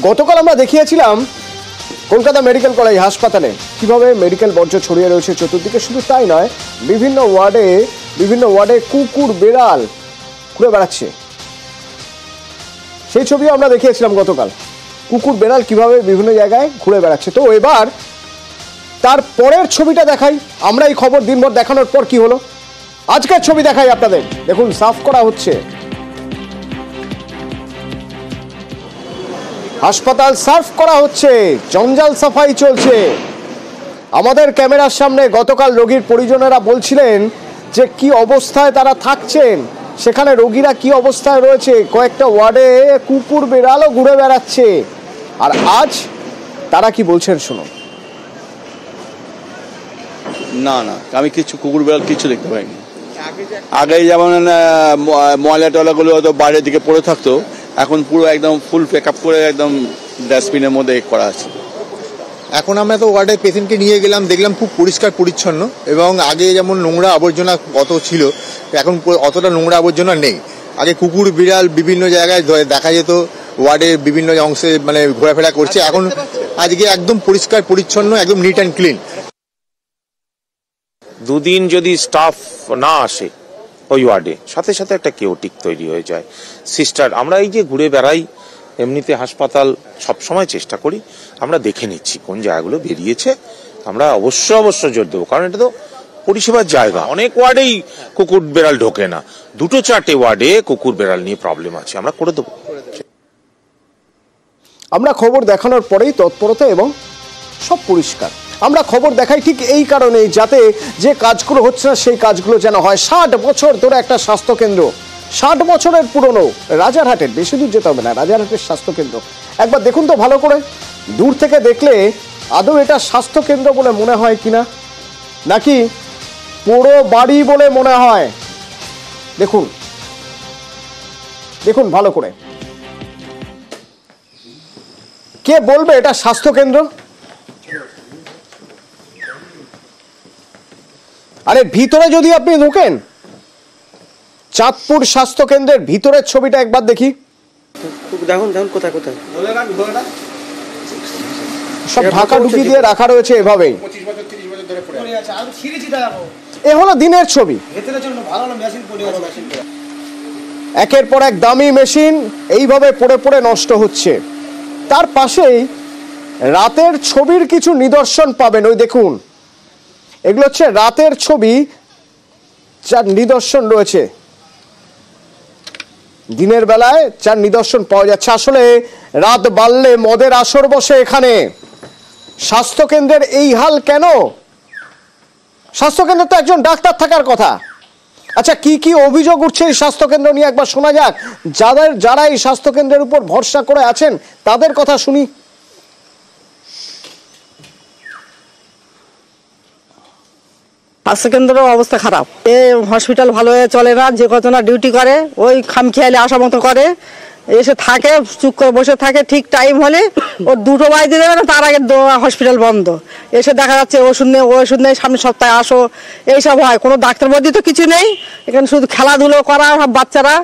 গতকাল আমরা দেখিয়েছিলাম কলকাতা মেডিকেল কলেজ হাসপাতালে কিভাবে মেডিকেল বর্জ্য ছড়িয়ে রয়েছে চতুর্দিকে। শুধু তাই নয়, বিভিন্ন ওয়ার্ডে কুকুর বেড়াল ঘুরে বেড়াচ্ছে। সেই ছবিও আমরা দেখিয়েছিলাম গতকাল, কুকুর বেড়াল কিভাবে বিভিন্ন জায়গায় ঘুরে বেড়াচ্ছে। তো এবার তার পরের ছবিটা দেখাই আমরা। এই খবর দিনভর দেখানোর পর কি হলো, আজকের ছবি দেখাই আপনাদের। দেখুন, সাফ করা হচ্ছে, হাসপাতাল সার্ভ করা হচ্ছে, জঞ্জাল সাফাই চলছে। আমাদের ক্যামেরার সামনে গতকাল রোগীর পরিজনেরা বলছিলেন যে কি অবস্থায় তারা থাকছেন, সেখানে রোগীরা কি অবস্থায় রয়েছে। কয়েকটা ওয়ার্ডে কুকুর বেড়ালও ঘুরে বেড়াচ্ছে। আর আজ তারা কি বলছেন শুনুন। না না, আমি কিছু কুকুর বেড়াল কিছু দেখতে পাইনি। আগে যেমন ময়লা টয়লাগুলো হয়তো বাইরের দিকে পড়ে থাকতো, এখন পুরো একদম ফুল প্যাক আপ করে একদম ডাস্টবিনের মধ্যে করা আছে। এখন আমরা তো ওয়ার্ডে পেশেন্টকে নিয়ে গেলাম, দেখলাম খুব পরিষ্কার পরিচ্ছন্ন, এবং আগে যেমন নোংরা আবর্জনা কত ছিল, এখন অতটা নোংরা আবর্জনা নেই। আগে কুকুর বিড়াল বিভিন্ন জায়গায় দেখা যেত, ওয়ার্ডের বিভিন্ন অংশে মানে ঘোরাফেরা করছে। এখন আজকে একদম পরিষ্কার পরিচ্ছন্ন, একদম নিট অ্যান্ড ক্লিন। দুদিন যদি স্টাফ না আসে ওই ওয়ার্ডে, সাথে সাথে একটা কেওটিক তৈরি হয়ে যায়। সিস্টার, আমরা এই যে ঘুরে বেড়াই, এমনিতে হাসপাতাল সবসময় চেষ্টা করি, আমরা দেখে নিচ্ছি কোন জায়গাগুলো বেরিয়েছে। আমরা অবশ্য জোর দেবো, কারণ এটা তো পরিষেবার জায়গা। অনেক ওয়ার্ডেই কুকুর বেড়াল ঢোকে না, 2-4টে ওয়ার্ডে কুকুর বেড়াল নিয়ে প্রবলেম আছে, আমরা করে দেবো। আমরা খবর দেখানোর পরেই তৎপরতা এবং সব পরিষ্কার। আমরা খবর দেখাই ঠিক এই কারণেই, যাতে যে কাজগুলো হচ্ছে না সেই কাজগুলো যেন হয়। 60 বছর ধরে একটা স্বাস্থ্যকেন্দ্র, 60 বছরের পুরনো রাজারহাটের, বেশি দূর যেতে হবে না, রাজারহাটের স্বাস্থ্যকেন্দ্র একবার দেখুন তো ভালো করে। দূর থেকে দেখলে আদৌ এটা স্বাস্থ্যকেন্দ্র বলে মনে হয় কিনা, নাকি পুরো বাড়ি বলে মনে হয়। দেখুন দেখুন ভালো করে, কে বলবে এটা স্বাস্থ্যকেন্দ্র? আরে ভিতরে যদি আপনি ঢোকেন, চাঁদপুর স্বাস্থ্যকেন্দ্রের ভিতরের ছবিটা একবার দেখি। দেখুন কোথায় কোথায় সব ঢাকা ঢুকি দিয়ে রাখা রয়েছে এভাবেই। এ হলো দিনের ছবি। একের পর এক দামি মেশিন এইভাবে পড়ে পড়ে নষ্ট হচ্ছে। তার পাশেই রাতের ছবির কিছু নিদর্শন পাবেন। ওই দেখুন, এগুলো হচ্ছে রাতের ছবি যার নিদর্শন রয়েছে। দিনের বেলায় যার নিদর্শন পাওয়া যাচ্ছে। আসলে রাত বাড়লে মদের আসর বসে এখানে। স্বাস্থ্যকেন্দ্রের এই হাল কেন? স্বাস্থ্যকেন্দ্রে তো একজন ডাক্তার থাকার কথা। আচ্ছা, কি কি অভিযোগ উঠছে এই স্বাস্থ্যকেন্দ্র নিয়ে একবার শোনা যাক। যারা এই স্বাস্থ্যকেন্দ্রের উপর ভরসা করে আছেন তাদের কথা শুনি। স্বাস্থ্যকেন্দ্রের অবস্থা খারাপ। হসপিটাল ভালোভাবে চলে না, যে কতনা ডিউটি করে ওই খামখেয়ালি আসা মতো করে, এসে থাকে চুপ করে বসে থাকে। ঠিক টাইম হলে ওর 2টো বাজতে দেবে না, তার আগে হসপিটাল বন্ধ। এসে দেখা যাচ্ছে ওষুধ নেই, সামনের সপ্তাহে আসো, এইসব হয়। কোনো ডাক্তার বদি তো কিছু নেই এখানে, শুধু খেলাধুলো করা সব বাচ্চারা।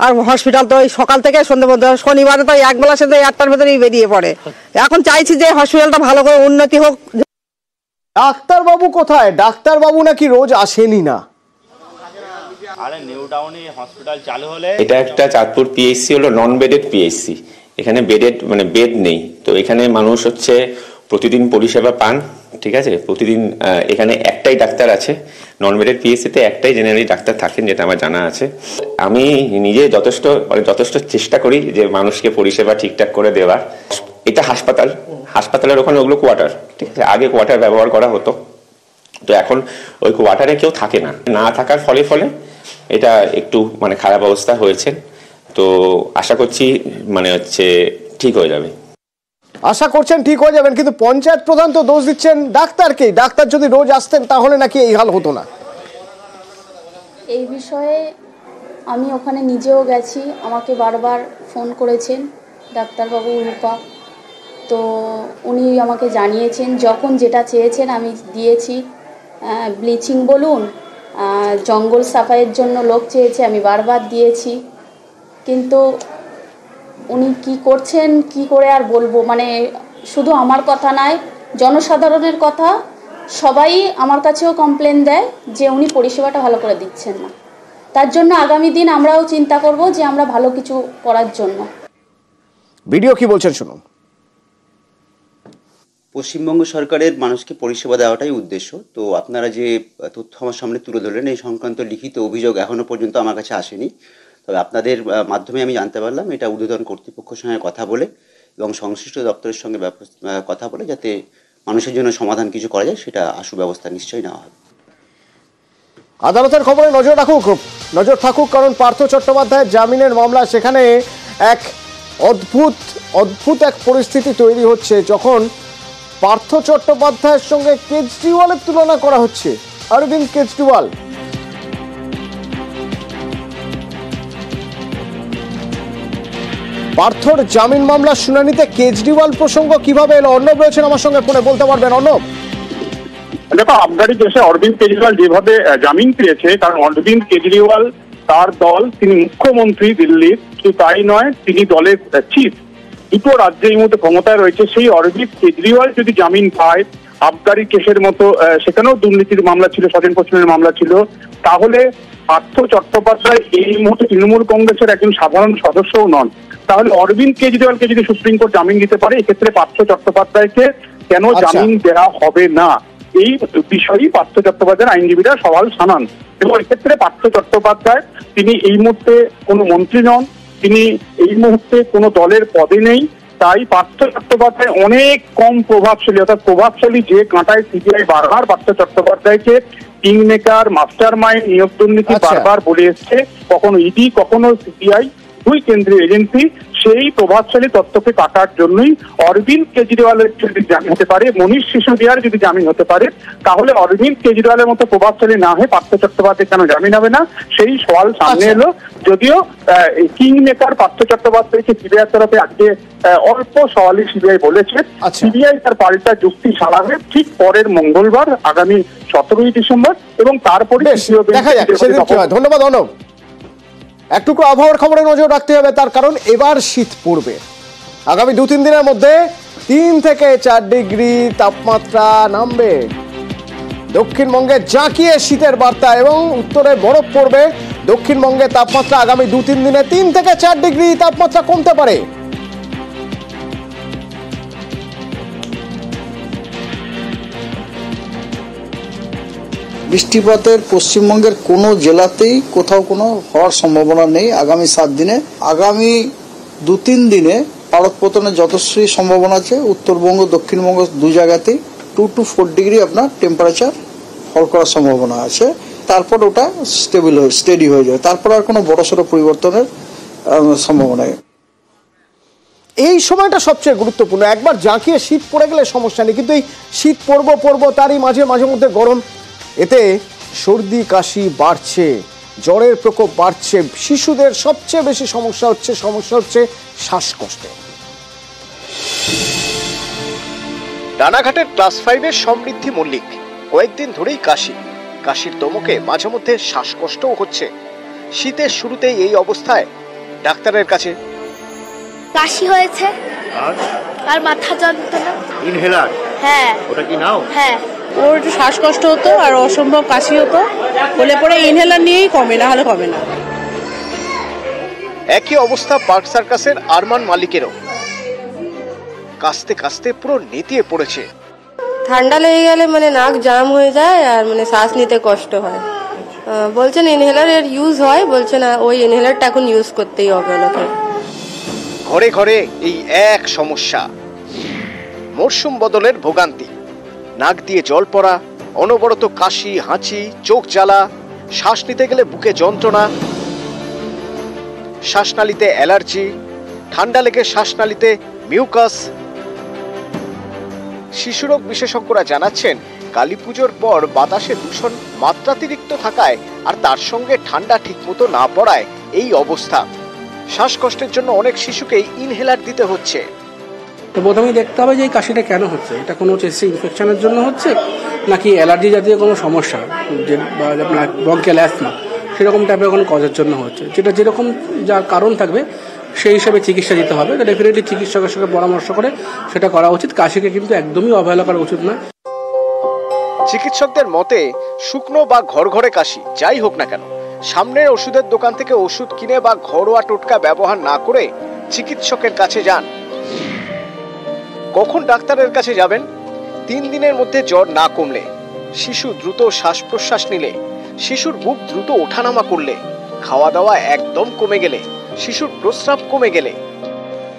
আর হসপিটাল তো ওই সকাল থেকে সন্ধ্যে পর্যন্ত, শনিবারে তো একবেলা সাথে 8টার ভেতরেই বেরিয়ে পড়ে। এখন চাইছি যে হসপিটালটা ভালো করে উন্নতি হোক। ডাক্তারবাবু কোথায়? ডাক্তারবাবু নাকি রোজ আসেনি না। আরে নিউ টাউনে হসপিটাল চালু হলে, এটা একটা চাঁদপুর পিএইচসি হলো নন বেডেড পিএইচসি। এখানে বেড নেই, তো এখানে মানুষ হচ্ছে প্রতিদিন পরিষেবা পান। ঠিক আছে, প্রতিদিন এখানে একটাই ডাক্তার আছে। নন বেডেড পিএইচসিতে একটাই জেনারেলি ডাক্তার থাকেন, যেটা আমার জানা আছে। আমি নিজে যথেষ্ট চেষ্টা করি যে মানুষকে পরিষেবা ঠিকঠাক করে দেওয়ার। এটা হাসপাতালের ওখানে ওগুলো কোয়ার্টার। ঠিক আছে, আগে কোয়ার্টার ব্যবহার করা হতো, তো এখন ওই কোয়ার্টারে কেউ থাকে না থাকার ফলে এটা একটু খারাপ অবস্থা হয়েছে। তো আশা করছি ঠিক হয়ে যাবে। আশা করছেন ঠিক হয়ে যাবেন, কিন্তু পঞ্চায়েত প্রধান তো দোষ দিচ্ছেন ডাক্তারকে। ডাক্তার যদি রোজ আসতেন তাহলে নাকি এই হাল হতো না। এই বিষয়ে আমি ওখানে নিজেও গেছি, আমাকে বারবার ফোন করেছেন ডাক্তারবাবু রূপা। তো উনি আমাকে জানিয়েছেন যখন যেটা চেয়েছেন আমি দিয়েছি। ব্লিচিং বলুন, জঙ্গল সাফাইয়ের জন্য লোক চেয়েছে, আমি বারবার দিয়েছি। কিন্তু উনি কি করছেন কি করে আর বলবো, মানে শুধু আমার কথা নয়, জনসাধারণের কথা, সবাই আমার কাছেও কমপ্লেন দেয় যে উনি পরিষেবাটা ভালো করে দিচ্ছেন না। তার জন্য আগামী দিন আমরাও চিন্তা করব যে আমরা ভালো কিছু করার জন্য। ভিডিও কি বলছেন শুনুন। পশ্চিমবঙ্গ সরকারের মানুষকে পরিষেবা দেওয়াটাই উদ্দেশ্য। তো আপনারা যে তথ্য আমার সামনে তুলে ধরলেন, এই সংক্রান্ত লিখিত অভিযোগ এখনো পর্যন্ত আমার কাছে আসেনি। তবে আপনাদের মাধ্যমে আমি জানতে পারলাম এটা ঊর্ধ্বতন কর্তৃপক্ষের সঙ্গে কথা বলে এবং সংশ্লিষ্ট দপ্তরের সঙ্গে কথা বলে যাতে মানুষের জন্য সমাধান কিছু করা যায়, সেটা আশু ব্যবস্থা নিশ্চয়ই নেওয়া হবে। আদালতের খবরে নজর থাকুক, কারণ পার্থ চট্টোপাধ্যায়ের জামিনের মামলা, সেখানে এক অদ্ভুত এক পরিস্থিতি তৈরি হচ্ছে যখন পার্থ চট্টোপাধ্যায়ের সঙ্গে কেজরিওয়ালের তুলনা করা হচ্ছে। অরবিন্দ কেজরিওয়াল, পার্থর জামিন মামলার শুনানিতে কেজরিওয়াল প্রসঙ্গ কিভাবে এলো? অর্ণব রয়েছেন আমার সঙ্গে ফোনে, বলতে পারবেন অর্ণব? দেখো, আবগারি কেসে অরবিন্দ কেজরিওয়াল যেভাবে জামিন পেয়েছে, কারণ অরবিন্দ কেজরিওয়াল তার দল, তিনি মুখ্যমন্ত্রী দিল্লির, শুধু তাই নয় তিনি দলের চিফ, দুটো রাজ্যে এই মুহূর্তে ক্ষমতায় রয়েছে। সেই অরবিন্দ কেজরিওয়াল যদি জামিন পায় আবগারি কেসের মতো, সেখানেও দুর্নীতির মামলা ছিল, স্বজন পোষণের মামলা ছিল, তাহলে পার্থ চট্টোপাধ্যায় এই মুহূর্তে তৃণমূল কংগ্রেসের একজন সাধারণ সদস্যও নন। তাহলে অরবিন্দ কেজরিওয়ালকে যদি সুপ্রিম কোর্ট জামিন দিতে পারে, এক্ষেত্রে পার্থ চট্টোপাধ্যায়কে কেন জামিন দেওয়া হবে না, এই বিষয়ই পার্থ চট্টোপাধ্যায়ের আইনজীবীরা সওয়াল জানান। এবং এক্ষেত্রে পার্থ চট্টোপাধ্যায় তিনি এই মুহূর্তে কোনো মন্ত্রী নন, তিনি এই মুহূর্তে কোনো দলের পদে নেই, তাই পার্থ চট্টোপাধ্যায় অনেক কম প্রভাবশালী, অর্থাৎ প্রভাবশালী যে কাঁটায় সিবিআই বারবার পার্থ চট্টোপাধ্যায়কে কিং মেকার, মাস্টার মাইন্ড, নিয়োগ দুর্নীতি বারবার বলে এসছে, কখনো ইডি কখনো সিবিআই, দুই কেন্দ্রীয় এজেন্সি, সেই প্রভাবশালী তত্ত্বকে কাটার জন্যই অরবিন্দ কেজরিওয়ালের যদি জামিন হতে পারে, মনীষ সিসোদিয়ার যদি জামিন হতে পারে, তাহলে অরবিন্দ কেজরিওয়ালের মতো প্রভাবশালী না হয়ে পার্থ চট্টোপাধ্যায় কেন জামিন হবে না, সেই সওয়াল সামনে এলো। যদিও কিং মেকার পার্থ চট্টোপাধ্যায়কে সিবিআই তরফে আজকে অল্প সওয়ালই সিবিআই বলেছে, সিবিআই তার পাল্টা যুক্তি চালাবে ঠিক পরের মঙ্গলবার, আগামী 17ই ডিসেম্বর, এবং তারপরে দেখা যাক সেদিন কি হয়। ধন্যবাদ অর্ণব। একটুকু আবহাওয়ার খবরে নজর রাখতে হবে, তার কারণ এবার শীত পড়বে। আগামী 2-3 দিনের মধ্যে 3 থেকে 4 ডিগ্রি তাপমাত্রা নামবে। দক্ষিণবঙ্গে জাঁকিয়ে শীতের বার্তা এবং উত্তরে বরফ পড়বে। দক্ষিণবঙ্গে তাপমাত্রা আগামী 2-3 দিনে 3 থেকে 4 ডিগ্রি তাপমাত্রা কমতে পারে। বৃষ্টিপাতের পশ্চিমবঙ্গের কোনো জেলাতেই কোথাও কোনো হওয়ার সম্ভাবনা নেই আগামী 7 দিনে। আগামী 2-3 দিনে পারদপতনের যথেষ্টই সম্ভাবনা আছে। উত্তরবঙ্গ দক্ষিণবঙ্গ দু জায়গাতেই 2 to 4 ডিগ্রি আপনার টেম্পারেচার ফল করার সম্ভাবনা আছে। তারপর ওটা স্টেডি হয়ে যায়, তারপর আর কোনো বড়সড় পরিবর্তনের সম্ভাবনা নেই। এই সময়টা সবচেয়ে গুরুত্বপূর্ণ। একবার জাঁকিয়ে শীত পড়ে গেলে সমস্যা নেই, কিন্তু এই শীত পড়বো তারই মাঝে মধ্যে গরম, এতে সর্দি কাশি বাড়ছে, জ্বরের প্রকোপ বাড়ছে। শিশুদের সবচেয়ে বেশি সমস্যা হচ্ছে শ্বাসকষ্টে। রানাঘাটের ক্লাস 5-এর সমৃদ্ধি মল্লিক কয়েকদিন ধরেই কাশির দমকে মাঝে মধ্যে শ্বাসকষ্টও হচ্ছে। শীতের শুরুতেই এই অবস্থায় ডাক্তারের কাছে। কাশি হয়েছে আর মাথা যন্ত্রণা। ইনহেলার? হ্যাঁ। ওটা কি নাও? হ্যাঁ। ওর একটু শ্বাসকষ্ট হতো আর অসম্ভব কাশি হতো, বলে পরে ইনহেলার নিয়েই কমে না, হলে কমে না। একই অবস্থা পার্ক সার্কাসের আরমান মালিকেরও। কাশতে পুরো নেতিয়ে পড়েছে। ঠান্ডা লেগে গেলে মানে নাক জাম হয়ে যায় আর মানে শ্বাস নিতে কষ্ট হয়। বলছেন ইনহেলার এর ইউজ হয়, বলছে না ওই ইনহেলারটা এখন ইউজ করতেই হবে ওনাকে। ঘরে ঘরে এই এক সমস্যা, মরশুম বদলের ভোগান্তি। নাক দিয়ে জল পড়া, অনবরত কাশি, হাঁচি, চোখ জ্বালা, শ্বাস নিতে গেলে বুকে যন্ত্রণা, শ্বাসনালীতে অ্যালার্জি, ঠান্ডা লেগে শ্বাসনালীতে মিউকাস। শিশুরোগ বিশেষজ্ঞরা জানাচ্ছেন, কালী পুজোর পর বাতাসে দূষণ মাত্রাতিরিক্ত থাকায় আর তার সঙ্গে ঠান্ডা ঠিকমতো না পড়ায় এই অবস্থা। শ্বাসকষ্টের জন্য অনেক শিশুকেই ইনহেলার দিতে হচ্ছে। তো প্রথমেই দেখতে হবে যে এই কাশিটা কেন হচ্ছে, এটা কোনো চেস্ট ইনফেকশনের জন্য হচ্ছে নাকি অ্যালার্জি জাতীয় কোনো সমস্যা, যে আপনার ব্রঙ্কিয়াল অ্যাজমা সেরকম টাইপের কোনো কজের জন্য হচ্ছে। যেটা যেরকম যার কারণ থাকবে সেই হিসাবে চিকিৎসা দিতে হবে। তো ডেফিনেটলি চিকিৎসকের সঙ্গে পরামর্শ করে সেটা করা উচিত। কাশিকে কিন্তু একদমই অবহেলা করা উচিত না। চিকিৎসকদের মতে শুকনো বা ঘরঘরে কাশি যাই হোক না কেন, সামনের ওষুধের দোকান থেকে ওষুধ কিনে বা ঘরোয়া টোটকা ব্যবহার না করে চিকিৎসকের কাছে যান। কখন ডাক্তারের কাছে যাবেন? 3 দিনের মধ্যে জ্বর না কমলে, শিশু দ্রুত শ্বাস প্রশ্বাস নিলে, শিশুর বুক দ্রুত ওঠানামা করলে, খাওয়া দাওয়া একদম কমে গেলে, শিশুর প্রস্রাব কমে গেলে।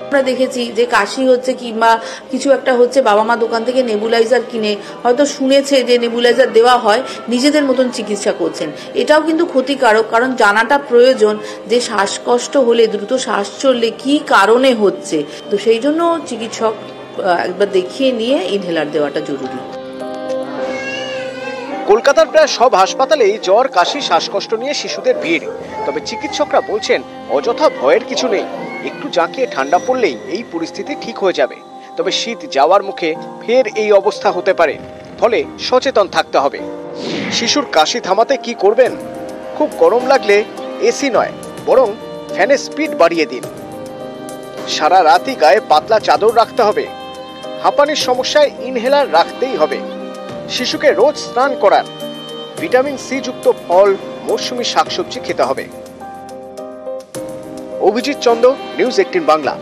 আমরা দেখেছি যে কাশি হচ্ছে কিংবা কিছু একটা হচ্ছে, বাবা মা দোকান থেকে নেবুলাইজার কিনে হয়তো শুনেছে যে নেবুলাইজার দেওয়া হয়, নিজেদের মতন চিকিৎসা করছেন। এটাও কিন্তু ক্ষতিকারক, কারণ জানাটা প্রয়োজন যে শ্বাসকষ্ট হলে, দ্রুত শ্বাস চললে কি কারণে হচ্ছে। তো সেই জন্য চিকিৎসক একবার দেখিয়ে নিয়ে ইনহেলার দেওয়াটা জরুরি। কলকাতার প্রায় সব হাসপাতালেই জ্বর, কাশি, শ্বাসকষ্ট নিয়ে শিশুদের ভিড়। তবে চিকিৎসকরা বলছেন অযথা ভয়ের কিছু নেই, একটু জাঁকিয়ে ঠান্ডা পড়লেই এই পরিস্থিতি ঠিক হয়ে যাবে। তবে শীত যাওয়ার মুখে ফের এই অবস্থা হতে পারে, ফলে সচেতন থাকতে হবে। শিশুর কাশি থামাতে কি করবেন? খুব গরম লাগলে এসি নয়, বরং ফ্যানের স্পিড বাড়িয়ে দিন। সারা রাতই গায়ে পাতলা চাদর রাখতে হবে। হাঁপানির সমস্যায় ইনহেলার রাখতেই হবে। শিশুকে রোজ স্নান করান। ভিটামিন সি যুক্ত ফল, মৌসুমী শাকসবজি খেতে হবে। অভিজিৎ চন্দ, নিউজ 18 বাংলা।